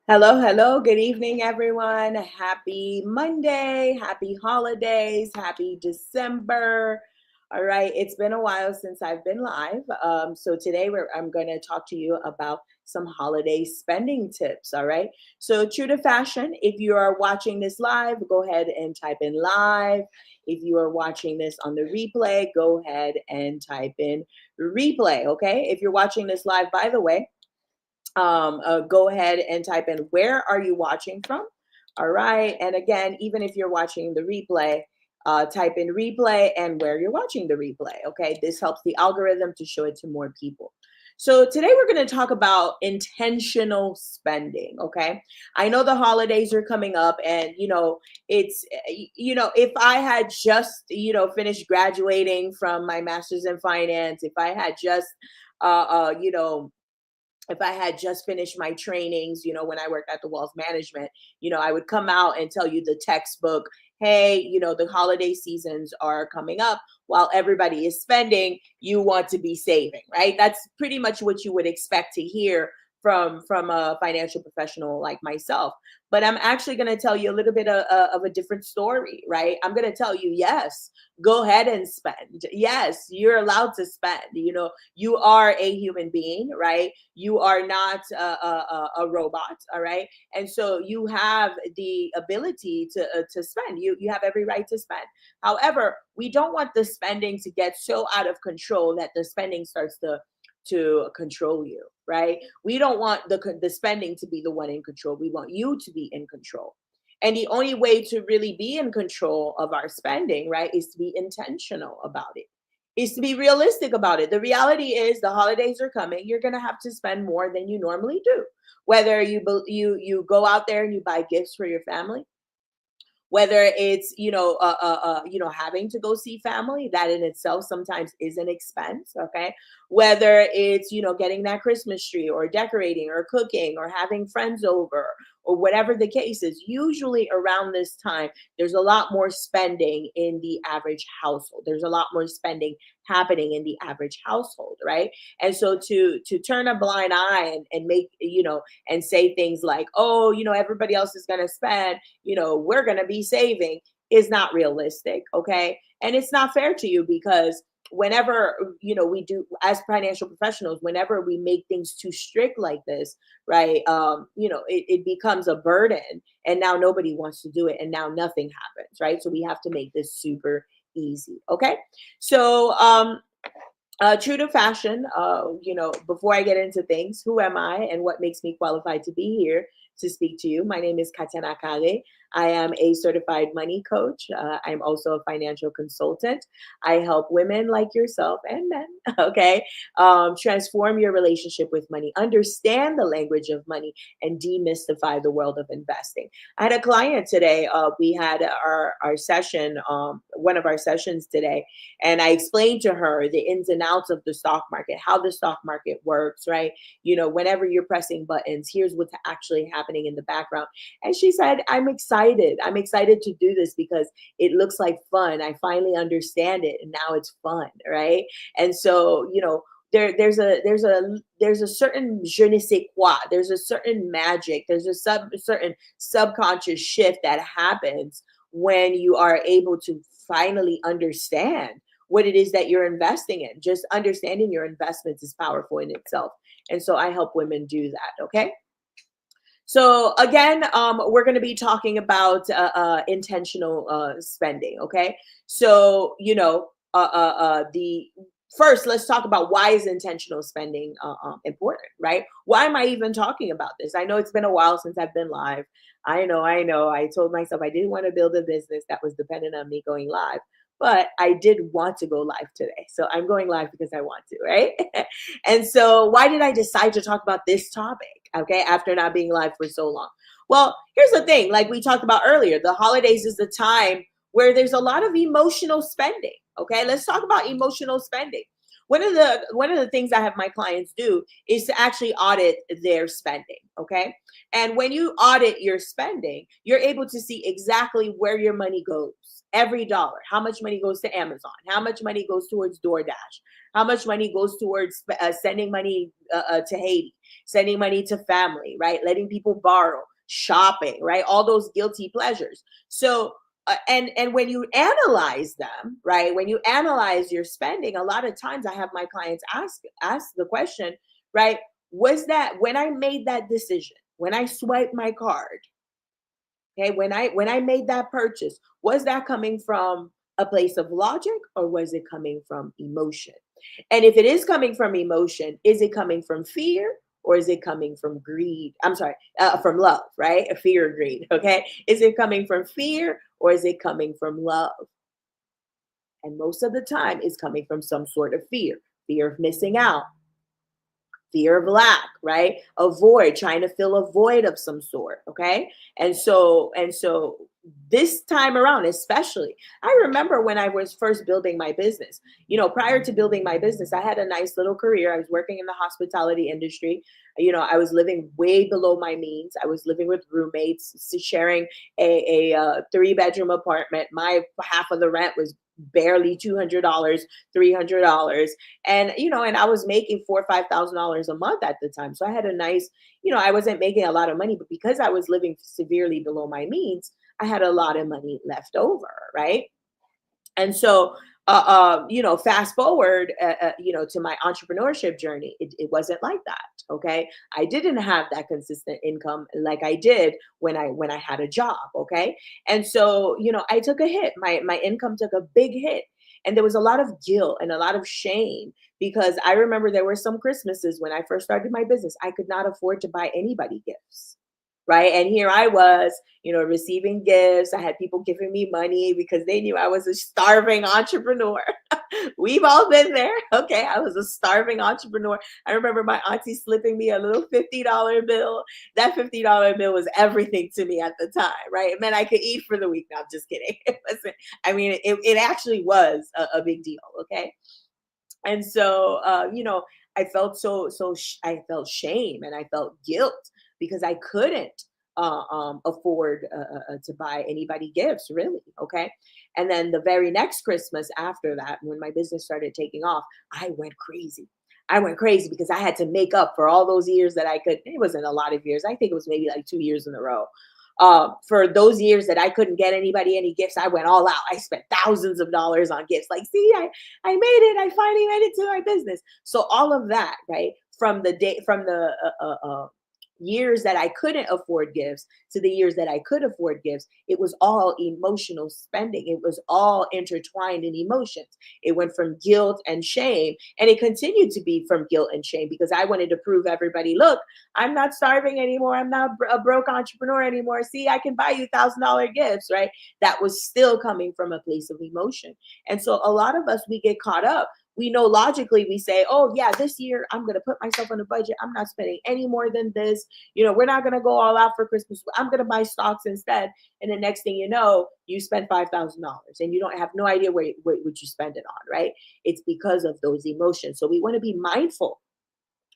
Hello, hello. Good evening, everyone. Happy Monday. Happy holidays. Happy December. All right. It's been a while since I've been live. So today I'm going to talk to you about some holiday spending tips. All right. So, true to fashion, if you are watching this live, go ahead and type in live. If you are watching this on the replay, go ahead and type in replay. Okay. If you're watching this live, by the way, go ahead and type in where are you watching from. All right. And again, even if you're watching the replay, type in replay and where you're watching the replay. Okay. This helps the algorithm to show it to more people. So today we're going to talk about intentional spending. Okay. I know the holidays are coming up, and if I had just, finished graduating from my master's in finance, if I had just, uh, uh, you know, if I had just finished my trainings, when I worked at the wealth management, I would come out and tell you the textbook, hey, the holiday seasons are coming up. While everybody is spending, you want to be saving, right? That's pretty much what you would expect to hear from a financial professional like myself. But I'm actually going to tell you a little bit of a different story, right? I'm going to tell you, yes, go ahead and spend. Yes, you're allowed to spend. You are a human being, right? You are not a robot, all right? And so you have the ability to spend. You have every right to spend. However, we don't want the spending to get so out of control that the spending starts to control you, right? We don't want the spending to be the one in control. We want you to be in control. And the only way to really be in control of our spending, right, is to be intentional about it, is to be realistic about it. The reality is the holidays are coming. You're going to have to spend more than you normally do. Whether you go out there and you buy gifts for your family, whether it's having to go see family, that in itself sometimes is an expense. Okay, whether it's getting that Christmas tree or decorating or cooking or having friends over or whatever the case is, usually around this time there's a lot more spending in the average household. There's a lot more spending happening in the average household, right? And so to turn a blind eye and make and say things like, oh, everybody else is going to spend, we're going to be saving, is not realistic. Okay. And it's not fair to you, because whenever we do, as financial professionals, whenever we make things too strict like this, right, it becomes a burden, and now nobody wants to do it, and now nothing happens, right? So we have to make this super easy. Okay. So true to fashion, before I get into things, who am I and what makes me qualified to be here to speak to you? My name is Katana Kale. I am a certified money coach. I'm also a financial consultant. I help women like yourself and men, okay, transform your relationship with money, understand the language of money, and demystify the world of investing. I had a client today. We had our session, one of our sessions today, and I explained to her the ins and outs of the stock market, how the stock market works, right? Whenever you're pressing buttons, here's what's actually happening in the background. And she said, I'm excited. I'm excited to do this because it looks like fun. I finally understand it, and now it's fun, right? And so, there's a certain je ne sais quoi. There's a certain magic. There's a certain subconscious shift that happens when you are able to finally understand what it is that you're investing in. Just understanding your investments is powerful in itself. And so I help women do that. Okay. So again, we're going to be talking about intentional spending. Okay. So, the first, let's talk about why is intentional spending important, right? Why am I even talking about this? I know it's been a while since I've been live. I know. I told myself I didn't want to build a business that was dependent on me going live, but I did want to go live today. So I'm going live because I want to, right? And so why did I decide to talk about this topic? Okay, after not being live for so long. Well, here's the thing, like we talked about earlier, the holidays is the time where there's a lot of emotional spending. Okay, let's talk about emotional spending. One of the things I have my clients do is to actually audit their spending. Okay, and when you audit your spending, you're able to see exactly where your money goes, every dollar, how much money goes to Amazon, how much money goes towards DoorDash, How much money goes towards sending money to Haiti, sending money to family, right? Letting people borrow, shopping, right? All those guilty pleasures. So and when you analyze them, right? When you analyze your spending, a lot of times I have my clients ask the question, right? Was that when I made that decision, when I swiped my card, okay, when I made that purchase, was that coming from a place of logic or was it coming from emotion? And if it is coming from emotion, is it coming from fear or is it coming from greed? I'm sorry, from love, right? Fear or greed, okay? Is it coming from fear or is it coming from love? And most of the time, it's coming from some sort of fear of missing out, fear of lack, right? A void, trying to fill a void of some sort. Okay. And so this time around, especially, I remember when I was first building my business. Prior to building my business, I had a nice little career. I was working in the hospitality industry. I was living way below my means. I was living with roommates, sharing a 3-bedroom apartment. My half of the rent was barely $200, $300. And I was making $4,000 or $5,000 a month at the time. So I had a nice, I wasn't making a lot of money, but because I was living severely below my means, I had a lot of money left over, right? And so, fast forward, to my entrepreneurship journey, it wasn't like that. Okay, I didn't have that consistent income like I did when I had a job. Okay, and so I took a hit. My income took a big hit, and there was a lot of guilt and a lot of shame because I remember there were some Christmases when I first started my business. I could not afford to buy anybody gifts. Right. And here I was, receiving gifts. I had people giving me money because they knew I was a starving entrepreneur. We've all been there. Okay. I was a starving entrepreneur. I remember my auntie slipping me a little $50 bill. That $50 bill was everything to me at the time. Right. It meant I could eat for the week. No, I'm just kidding. It wasn't, it actually was a big deal. Okay. And so, I felt I felt shame and I felt guilt because I couldn't afford to buy anybody gifts, really. Okay. And then the very next Christmas after that, when my business started taking off, I went crazy. I went crazy because I had to make up for all those years that it wasn't a lot of years. I think it was maybe like 2 years in a row. For those years that I couldn't get anybody any gifts, I went all out. I spent thousands of dollars on gifts. Like, see, I made it. I finally made it to my business. So all of that, right? From the years that I couldn't afford gifts to the years that I could afford gifts, it was all emotional spending. It was all intertwined in emotions. It went from guilt and shame, and it continued to be from guilt and shame because I wanted to prove everybody, look, I'm not starving anymore. I'm not a broke entrepreneur anymore. See, I can buy you $1,000 gifts, right? That was still coming from a place of emotion. And so a lot of us, we get caught up. We know logically, we say, oh yeah, this year I'm going to put myself on a budget. I'm not spending any more than this. We're not going to go all out for Christmas. I'm going to buy stocks instead. And the next thing you know, you spend $5,000 and you don't have no idea what you spend it on, right? It's because of those emotions. So we want to be mindful.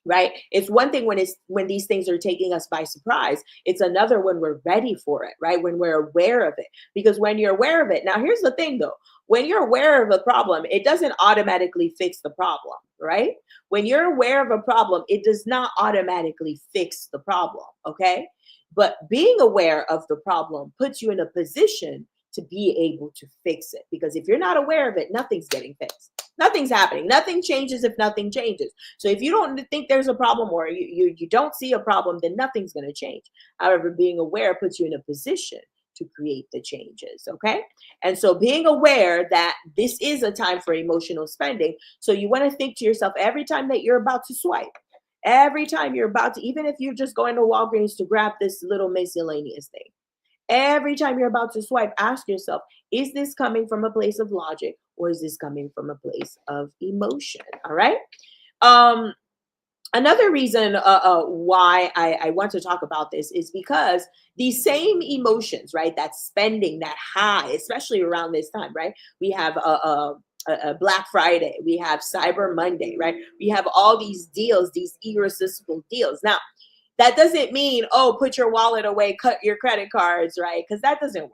Right. It's one thing when these things are taking us by surprise. It's another when we're ready for it, right? When we're aware of it. Because when you're aware of it, now here's the thing though, when you're aware of a problem, it doesn't automatically fix the problem, right? When you're aware of a problem, it does not automatically fix the problem. Okay. But being aware of the problem puts you in a position to be able to fix it. Because if you're not aware of it, nothing's getting fixed. Nothing's happening. Nothing changes if nothing changes. So if you don't think there's a problem or you don't see a problem, then nothing's going to change. However, being aware puts you in a position to create the changes. Okay. And so being aware that this is a time for emotional spending. So you want to think to yourself every time that you're about to swipe, every time you're about to, even if you're just going to Walgreens to grab this little miscellaneous thing, every time you're about to swipe, ask yourself, is this coming from a place of logic or is this coming from a place of emotion? All right. Um, Another reason why I want to talk about this is because these same emotions, right? That spending, that high, especially around this time, right? We have a Black Friday, we have Cyber Monday, right? We have all these deals, these irresistible deals. Now, that doesn't mean, oh, put your wallet away, cut your credit cards, right? Because that doesn't work.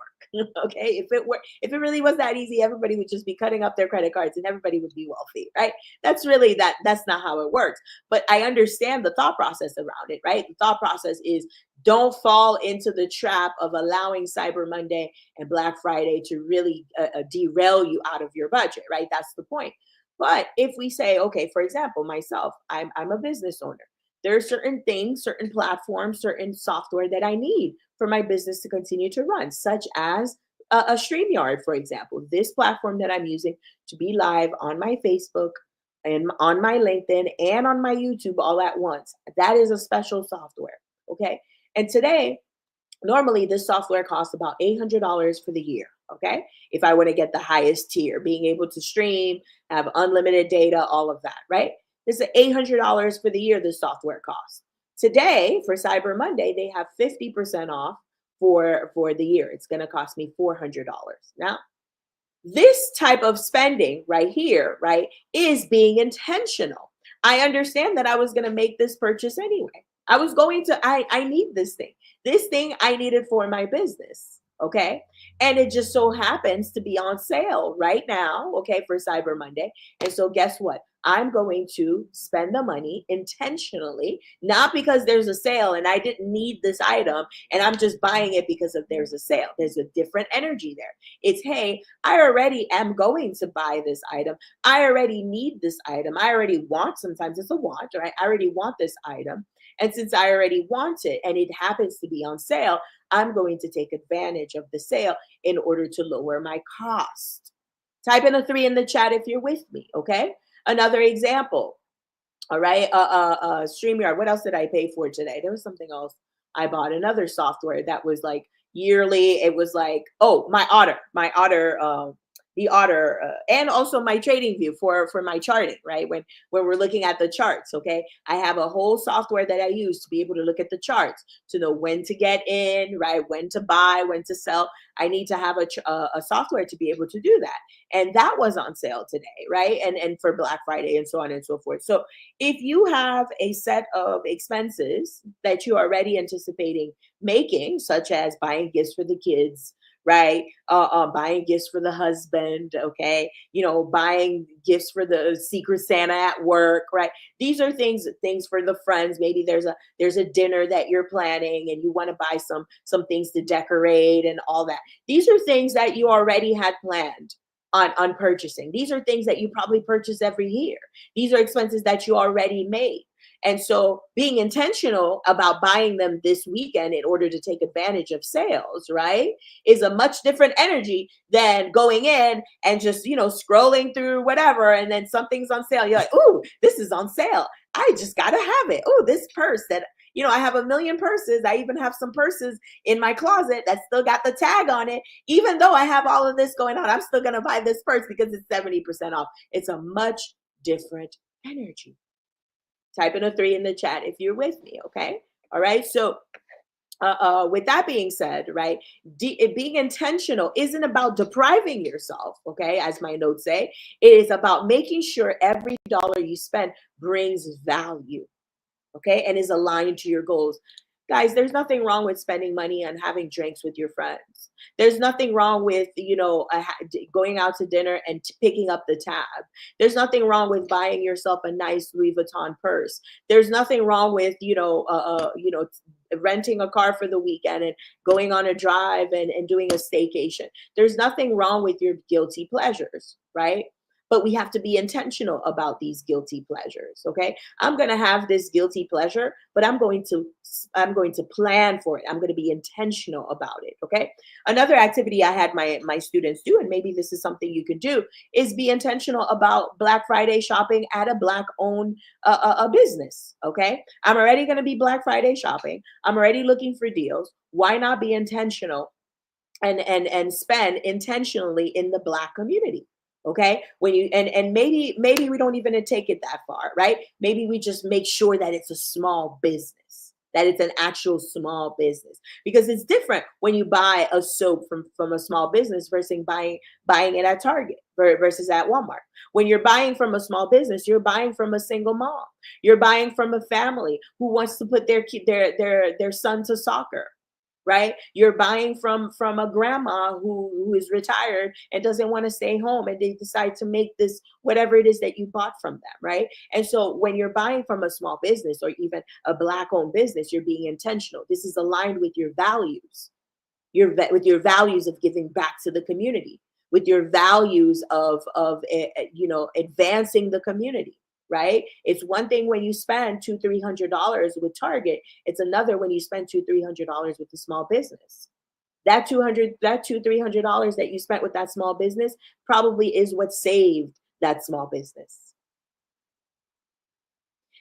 Okay, if it really was that easy, everybody would just be cutting up their credit cards and everybody would be wealthy, right? That's not how it works. But I understand the thought process around it, right? The thought process is don't fall into the trap of allowing Cyber Monday and Black Friday to really derail you out of your budget, right? That's the point. But if we say, okay, for example, myself, I'm a business owner. There are certain things, certain platforms, certain software that I need for my business to continue to run, such as a StreamYard, for example. This platform that I'm using to be live on my Facebook and on my LinkedIn and on my YouTube all at once. That is a special software. Okay. And today, normally this software costs about $800 for the year. Okay. If I want to get the highest tier, being able to stream, have unlimited data, all of that, right? This is $800 for the year this software costs. Today, for Cyber Monday, they have 50% off for the year. It's going to cost me $400. Now, this type of spending right here, right, is being intentional. I understand that I was going to make this purchase anyway. I need this thing. This thing I needed for my business. Okay. And it just so happens to be on sale right now. Okay. For Cyber Monday. And so guess what? I'm going to spend the money intentionally, not because there's a sale and I didn't need this item and I'm just buying it because of there's a sale. There's a different energy there. It's, hey, I already am going to buy this item. I already need this item. I already want, sometimes it's a want, right? I already want this item. And since I already want it and it happens to be on sale, I'm going to take advantage of the sale in order to lower my cost. Type in a 3 in the chat if you're with me, okay? Another example, all right? StreamYard. What else did I pay for today? There was something else I bought. Another software that was like yearly. It was like, oh, the Otter, and also my Trading View for my charting, right? When we're looking at the charts, okay, I have a whole software that I use to be able to look at the charts, to know when to get in, right? When to buy, when to sell. I need to have a software to be able to do that, and that was on sale today, right? And for Black Friday and so on and so forth. So if you have a set of expenses that you're already anticipating making, such as buying gifts for the kids, right? Buying gifts for the husband, okay? Buying gifts for the Secret Santa at work, right? These are things for the friends. Maybe there's a dinner that you're planning and you want to buy some things to decorate and all that. These are things that you already had planned on purchasing. These are things that you probably purchase every year. These are expenses that you already made. And so being intentional about buying them this weekend in order to take advantage of sales, right, is a much different energy than going in and just, scrolling through whatever. And then something's on sale. You're like, ooh, this is on sale. I just got to have it. Oh, this purse that, I have a million purses. I even have some purses in my closet that still got the tag on it. Even though I have all of this going on, I'm still going to buy this purse because it's 70% off. It's a much different energy. Type in a 3 in the chat if you're with me, okay? All right, so with that being said, right, being intentional isn't about depriving yourself, okay, as my notes say. It is about making sure every dollar you spend brings value, okay, and is aligned to your goals. Guys, there's nothing wrong with spending money on having drinks with your friends. There's nothing wrong with, going out to dinner and picking up the tab. There's nothing wrong with buying yourself a nice Louis Vuitton purse. There's nothing wrong with, renting a car for the weekend and going on a drive and doing a staycation. There's nothing wrong with your guilty pleasures, right? But we have to be intentional about these guilty pleasures, okay? I'm going to have this guilty pleasure, but I'm going to plan for it. I'm going to be intentional about it, okay? Another activity I had my students do, and maybe this is something you could do, is be intentional about Black Friday shopping at a Black-owned a business, okay? I'm already going to be Black Friday shopping. I'm already looking for deals. Why not be intentional and spend intentionally in the Black community? Okay, when you and maybe we don't even take it that far, right? Maybe we just make sure that it's a small business, that it's an actual small business, because it's different when you buy a soap from a small business versus buying it at Target versus at Walmart. When you're buying from a small business, you're buying from a single mom. You're buying from a family who wants to put their son to soccer, right? You're buying from a grandma who is retired and doesn't want to stay home, and they decide to make this whatever it is that you bought from them, right? And so when you're buying from a small business or even a black owned business, you're being intentional. This is aligned with your values, with your values of giving back to the community, with your values of advancing the community, right? It's one thing when you spend $200-300 with Target. It's another when you spend $200-300 with a small business. That $200-300 that you spent with that small business probably is what saved that small business.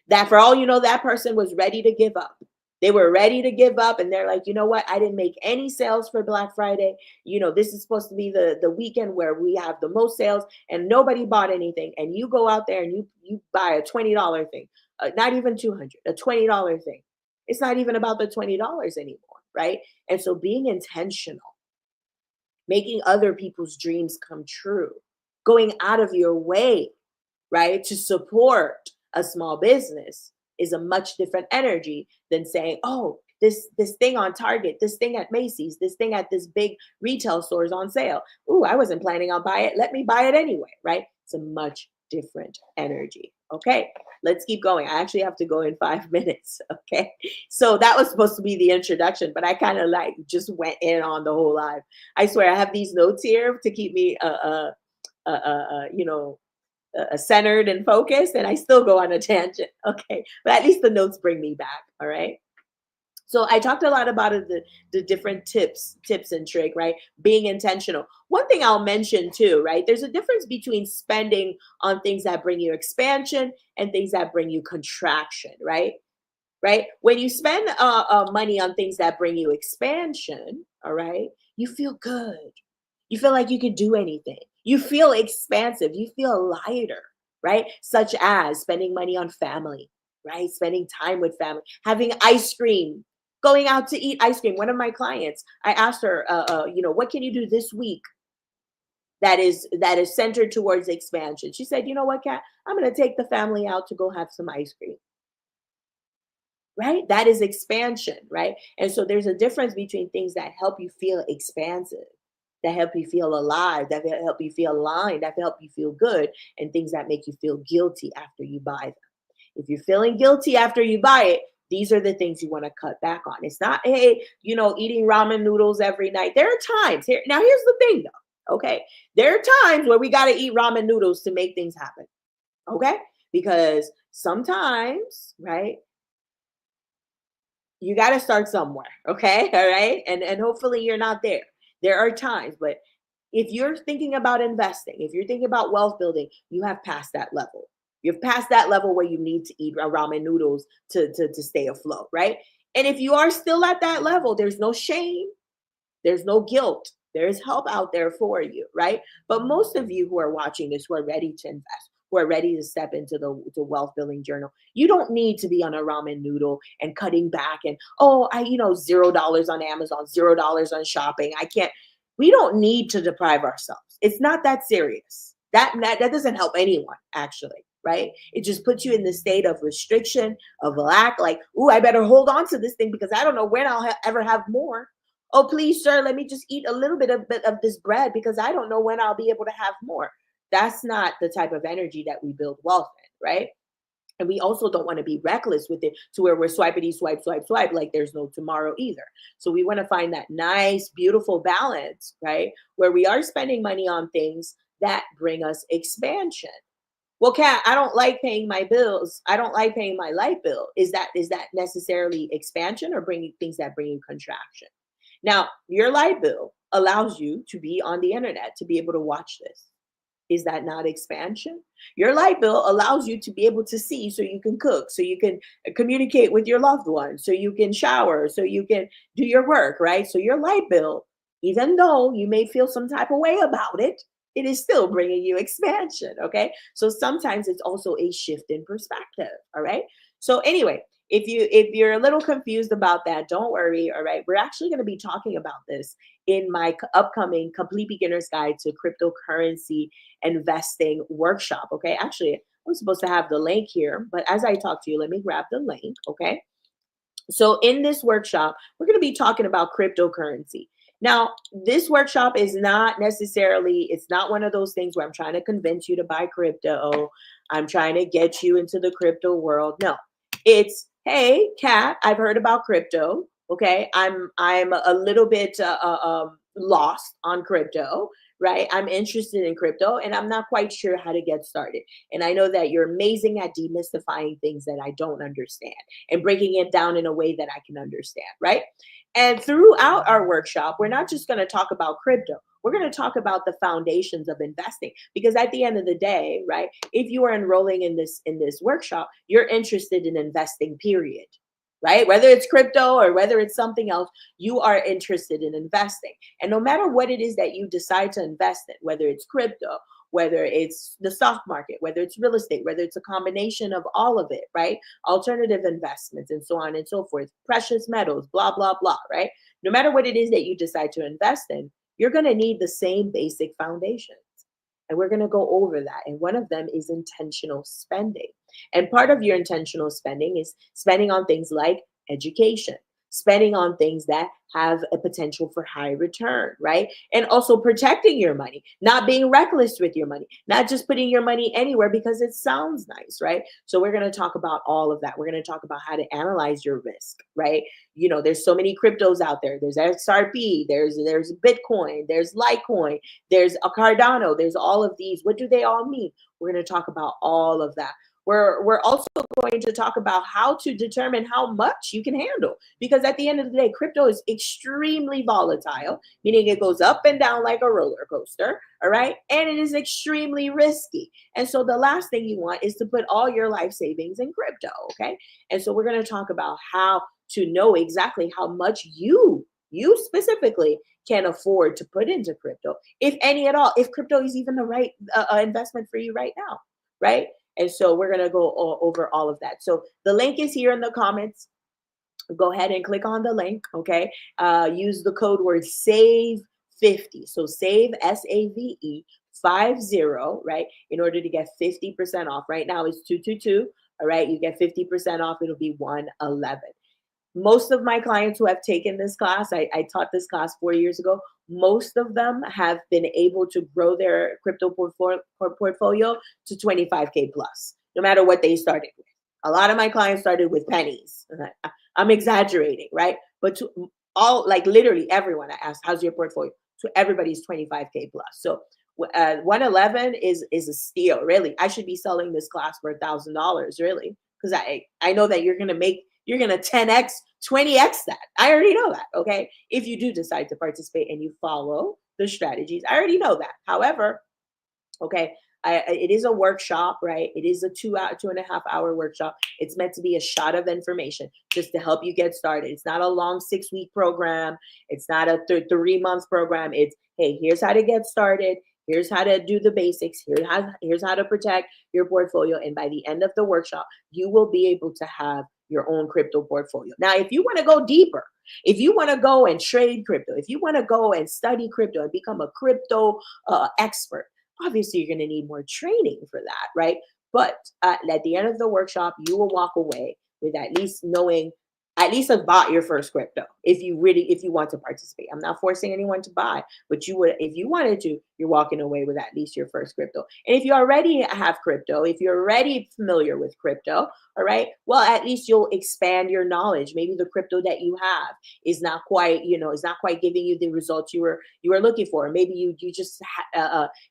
That for all you know, that person was ready to give up. They were ready to give up, and they're like, you know what? I didn't make any sales for Black Friday. This is supposed to be the weekend where we have the most sales, and nobody bought anything. And you go out there and you buy a $20 thing, not even 200, a $20 thing. It's not even about the $20 anymore, right? And so being intentional, making other people's dreams come true, going out of your way, right, to support a small business is a much different energy than saying, "Oh, this thing on Target, this thing at Macy's, this thing at this big retail store is on sale. Ooh, I wasn't planning on buying it. Let me buy it anyway," right? It's a much different energy. Okay, let's keep going. I actually have to go in 5 minutes. Okay, so that was supposed to be the introduction, but I kind of like just went in on the whole live. I swear, I have these notes here to keep me, centered and focused, and I still go on a tangent. Okay, but at least the notes bring me back. All right. So I talked a lot about it, the different tips and trick, right? Being intentional. One thing I'll mention too, right? There's a difference between spending on things that bring you expansion and things that bring you contraction, right? Right? When you spend money on things that bring you expansion, all right, you feel good. You feel like you can do anything. You feel expansive. You feel lighter, right? Such as spending money on family, right? Spending time with family, having ice cream, going out to eat ice cream. One of my clients, I asked her, what can you do this week that is centered towards expansion? She said, you know what, Kat, I'm going to take the family out to go have some ice cream, right? That is expansion, right? And so there's a difference between things that help you feel expansive, that help you feel alive, that help you feel aligned, that help you feel good, and things that make you feel guilty after you buy them. If you're feeling guilty after you buy it, these are the things you want to cut back on. It's not, hey, eating ramen noodles every night. There are times here. Now, here's the thing though. Okay. There are times where we got to eat ramen noodles to make things happen. Okay. Because sometimes, right, you got to start somewhere. Okay. All right. And hopefully you're not there. There are times, but if you're thinking about investing, if you're thinking about wealth building, you have passed that level. You've passed that level where you need to eat ramen noodles to stay afloat, right? And if you are still at that level, there's no shame, there's no guilt. There's help out there for you, right? But most of you who are watching this, who are ready to invest, who are ready to step into the wealth building journal, you don't need to be on a ramen noodle and cutting back and, oh, $0 on Amazon, $0 on shopping. I can't. We don't need to deprive ourselves. It's not that serious. That doesn't help anyone, actually, right? It just puts you in the state of restriction, of lack, like, ooh, I better hold on to this thing because I don't know when I'll ever have more. Oh, please, sir, let me just eat a little bit of this bread because I don't know when I'll be able to have more. That's not the type of energy that we build wealth in, right? And we also don't want to be reckless with it to where we're swipity swipe, swipe, swipe, like there's no tomorrow either. So we want to find that nice, beautiful balance, right? Where we are spending money on things that bring us expansion. Well, Kat, I don't like paying my bills. I don't like paying my light bill. Is that necessarily expansion or bringing things that bring you contraction? Now, your light bill allows you to be on the internet, to be able to watch this. Is that not expansion? Your light bill allows you to be able to see so you can cook, so you can communicate with your loved ones, so you can shower, so you can do your work, right? So your light bill, even though you may feel some type of way about it, it is still bringing you expansion, okay? So sometimes it's also a shift in perspective, all right? So anyway, if you're a little confused about that, don't worry, all right? We're actually going to be talking about this in my upcoming Complete Beginner's Guide to Cryptocurrency Investing workshop. Okay. Actually, I'm supposed to have the link here, but as I talk to you, let me grab the link. Okay. So in this workshop, we're going to be talking about cryptocurrency. Now, this workshop is not necessarily, it's not one of those things where I'm trying to convince you to buy crypto. I'm trying to get you into the crypto world. No, it's, hey, Kat, I've heard about crypto. Okay, I'm a little bit lost on crypto, right? I'm interested in crypto and I'm not quite sure how to get started. And I know that you're amazing at demystifying things that I don't understand and breaking it down in a way that I can understand, right? And throughout our workshop, we're not just going to talk about crypto. We're going to talk about the foundations of investing because at the end of the day, right, if you are enrolling in this workshop, you're interested in investing period. Right? Whether it's crypto or whether it's something else, you are interested in investing. And no matter what it is that you decide to invest in, whether it's crypto, whether it's the stock market, whether it's real estate, whether it's a combination of all of it, right? Alternative investments and so on and so forth, precious metals, blah, blah, blah, right? No matter what it is that you decide to invest in, you're going to need the same basic foundations. And we're going to go over that. And one of them is intentional spending. And part of your intentional spending is spending on things like education, spending on things that have a potential for high return, right? And also protecting your money, not being reckless with your money, not just putting your money anywhere because it sounds nice, right? So we're going to talk about all of that. We're going to talk about how to analyze your risk, right? You know, there's so many cryptos out there. There's XRP, there's Bitcoin, there's Litecoin, there's a Cardano, there's all of these. What do they all mean? We're going to talk about all of that. We're also going to talk about how to determine how much you can handle because at the end of the day, crypto is extremely volatile, meaning it goes up and down like a roller coaster. All right. And it is extremely risky. And so the last thing you want is to put all your life savings in crypto. Okay. And so we're going to talk about how to know exactly how much you specifically can afford to put into crypto, if any at all, if crypto is even the right investment for you right now, right? And so we're going to go over all of that. So the link is here in the comments. Go ahead and click on the link, okay? Use the code word SAVE50. So SAVE, SAVE 50, right? In order to get 50% off. Right now it's 222, all right? You get 50% off. It'll be 111. Most of my clients who have taken this class, I taught this class 4 years ago. Most of them have been able to grow their crypto portfolio to 25K plus, no matter what they started with. A lot of my clients started with pennies. I'm exaggerating, right? But to all, like literally everyone I asked, how's your portfolio? So everybody's 25K plus. So 111 is a steal, really. I should be selling this class for $1,000, really, because I know that you're gonna 10x, 20x that. I already know that. Okay, if you do decide to participate and you follow the strategies, I already know that. However, okay, it is a workshop, right? It is a 2.5 hour workshop. It's meant to be a shot of information just to help you get started. It's not a long 6 week program. It's not a 3 month program. It's, hey, here's how to get started. Here's how to do the basics. Here's how to protect your portfolio. And by the end of the workshop, you will be able to have your own crypto portfolio. Now, if you want to go deeper, if you want to go and trade crypto, if you want to go and study crypto and become a crypto expert, obviously you're going to need more training for that, right? But at the end of the workshop, you will walk away with at least knowing, at least have bought your first crypto if you want to participate. I'm not forcing anyone to buy, but you would, if you wanted to, you're walking away with at least your first crypto. And if you already have crypto, if you're already familiar with crypto, all right, well, at least you'll expand your knowledge. Maybe the crypto that you have is not quite, is not quite giving you the results you were looking for. Maybe you just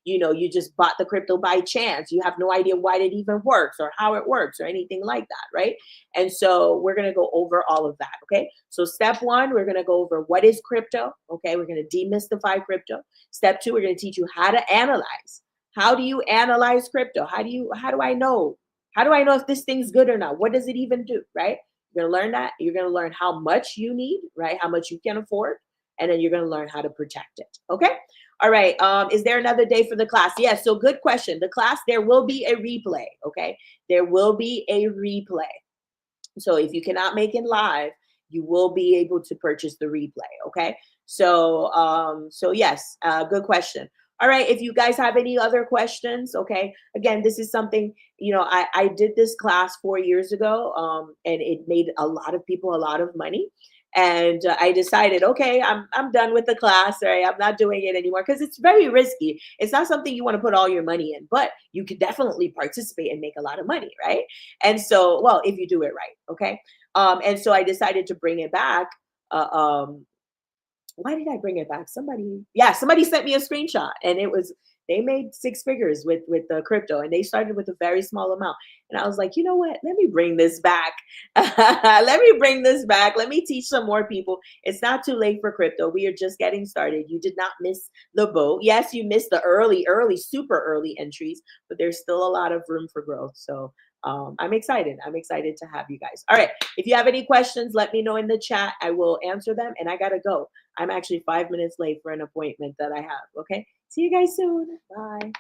you just bought the crypto by chance. You have no idea why it even works or how it works or anything like that, right? And so we're going to go over all of that. Okay. So step one, we're going to go over what is crypto. Okay. We're going to demystify crypto. Step two, we're going to teach you how to analyze. How do you analyze crypto? How do I know? How do I know if this thing's good or not? What does it even do? Right. You're going to learn that. You're going to learn how much you need, right? How much you can afford. And then you're going to learn how to protect it. Okay. All right. Is there another day for the class? Yes. So good question. The class, there will be a replay. Okay. There will be a replay. So if you cannot make it live, you will be able to purchase the replay. Okay. So, so yes, good question. All right, if you guys have any other questions, okay. Again, this is something, I did this class 4 years ago, and it made a lot of people a lot of money. And I decided, okay, I'm done with the class, right? I'm not doing it anymore because it's very risky. It's not something you want to put all your money in, but you could definitely participate and make a lot of money, right? And so, well, if you do it right, okay. And so I decided to bring it back. Uh, um, why did I bring it back? Somebody sent me a screenshot, and it was they made six figures with the crypto, and they started with a very small amount. And I was like, you know what? Let me bring this back. Let me bring this back. Let me teach some more people. It's not too late for crypto. We are just getting started. You did not miss the boat. Yes, you missed the early, super early entries, but there's still a lot of room for growth. So I'm excited. I'm excited to have you guys. All right. If you have any questions, let me know in the chat. I will answer them. And I gotta go. I'm actually 5 minutes late for an appointment that I have. Okay. See you guys soon. Bye.